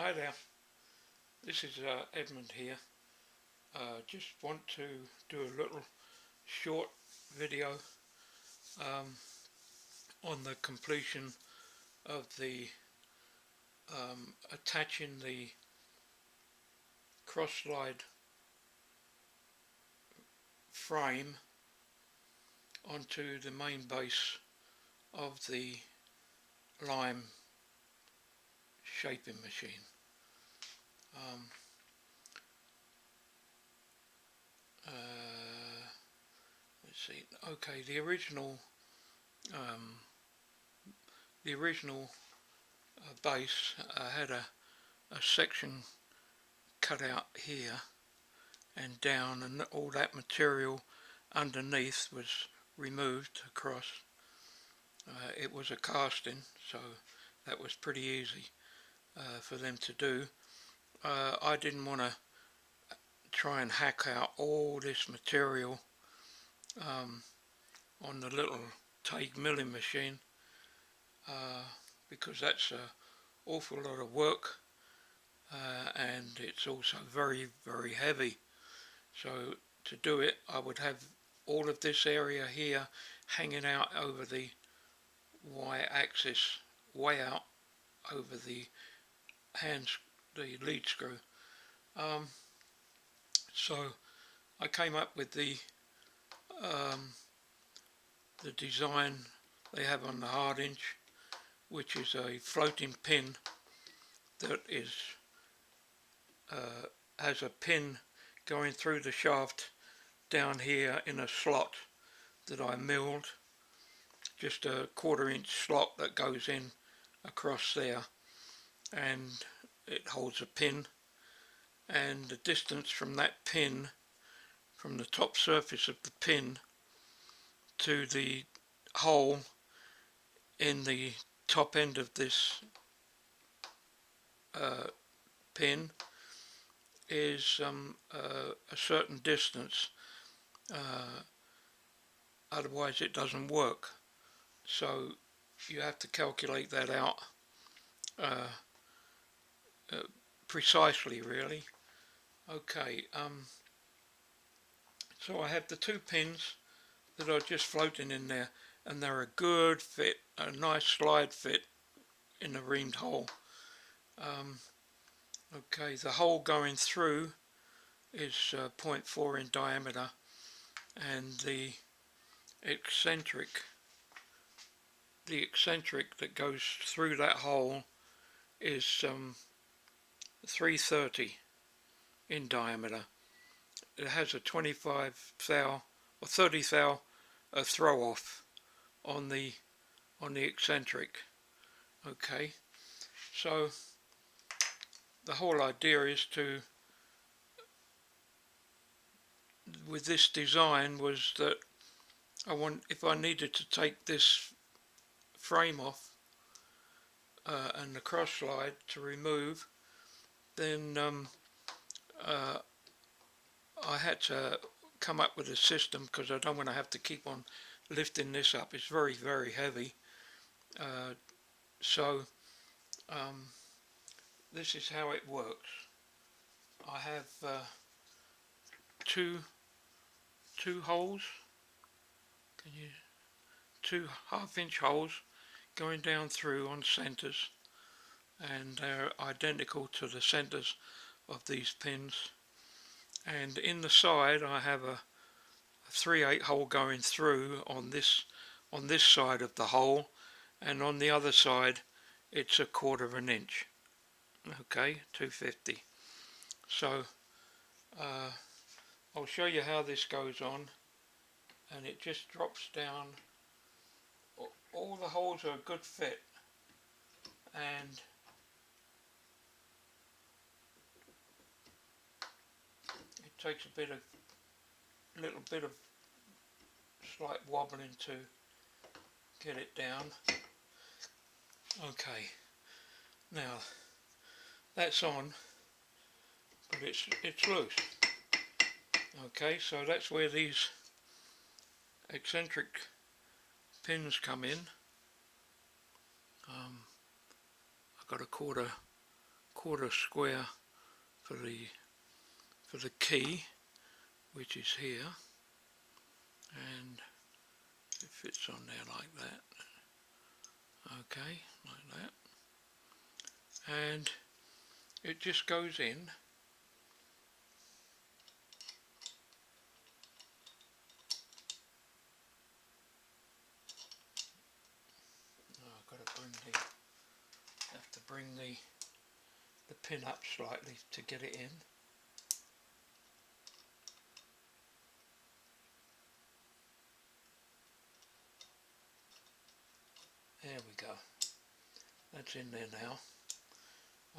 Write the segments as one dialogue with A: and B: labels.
A: Hi there, this is Edmund here. Just want to do a little short video on the completion of the attaching the cross-slide frame onto the main base of the lime shaping machine. Let's see. Okay, the original base had a section cut out here and down, and all that material underneath was removed across. It was a casting, so that was pretty easy for them to do. I didn't want to try and hack out all this material on the little Tague milling machine because that's an awful lot of work and it's also very heavy. So to do it, I would have all of this area here hanging out over the y-axis, way out over the lead screw. So I came up with the design they have on the hard inch, which is a floating pin that is has a pin going through the shaft down here in a slot that I milled, just a 1/4 inch slot that goes in across there, and it holds a pin, and the distance from that pin, from the top surface of the pin to the hole in the top end of this pin is a certain distance, otherwise it doesn't work. So you have to calculate that out precisely, really. Okay, so I have the 2 pins that are just floating in there, and they're a good fit, a nice slide fit in the reamed hole. Okay, the hole going through is 0.4 in diameter, and the eccentric that goes through that hole is 330 in diameter. It has a 25 thou or 30 thou throw off on the eccentric. Okay, so the whole idea is to, with this design, was that if I needed to take this frame off and the cross slide to remove, then I had to come up with a system, because I don't want to have to keep on lifting this up. It's very heavy. So this is how it works. I have two holes. Two 1/2 inch holes going down through on centers, and they're identical to the centers of these pins. And in the side I have a 3/8 hole going through on this side of the hole, and on the other side it's a 1/4 inch. Okay, 250. So I'll show you how this goes on, and it just drops down. All the holes are a good fit, and it takes a little bit of slight wobbling to get it down. Okay, now that's on, but it's loose. Okay, so that's where these eccentric pins come in. I've got a quarter quarter square for the key, which is here, and it fits on there like that. Okay, like that, and it just goes in. I've got to bring the pin up slightly to get it in. There we go. That's in there now.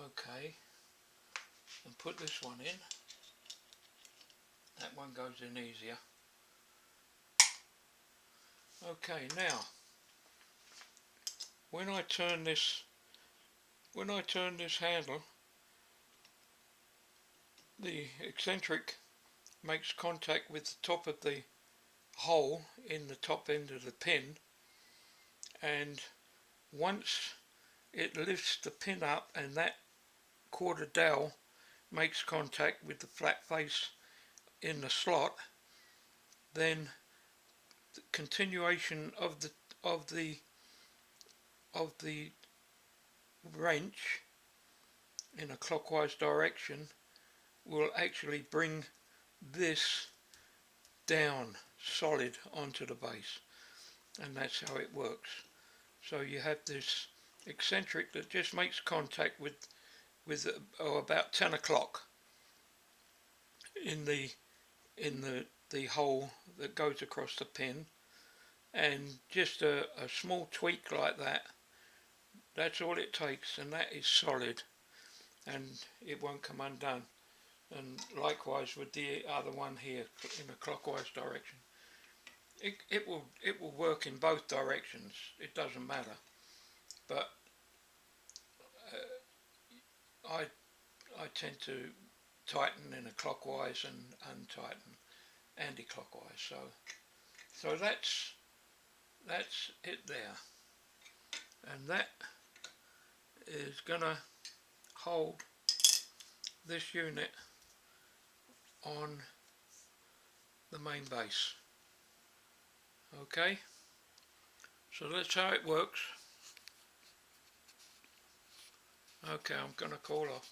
A: Okay, and put this one in. That one goes in easier. Okay, now when I turn this handle, the eccentric makes contact with the top of the hole in the top end of the pin, and once it lifts the pin up and that quarter dowel makes contact with the flat face in the slot, then the continuation of the wrench in a clockwise direction will actually bring this down solid onto the base, and that's how it works. So you have this eccentric that just makes contact with about 10 o'clock in the hole that goes across the pin, and just a small tweak like that, that's all it takes, and that is solid, and it won't come undone. And likewise with the other one here in a clockwise direction, it will work in both directions, it doesn't matter. But I tend to tighten in a clockwise and untighten anti-clockwise, so that's it there, and that is gonna hold this unit on the main base. Okay, so that's how it works. Okay, I'm gonna call off.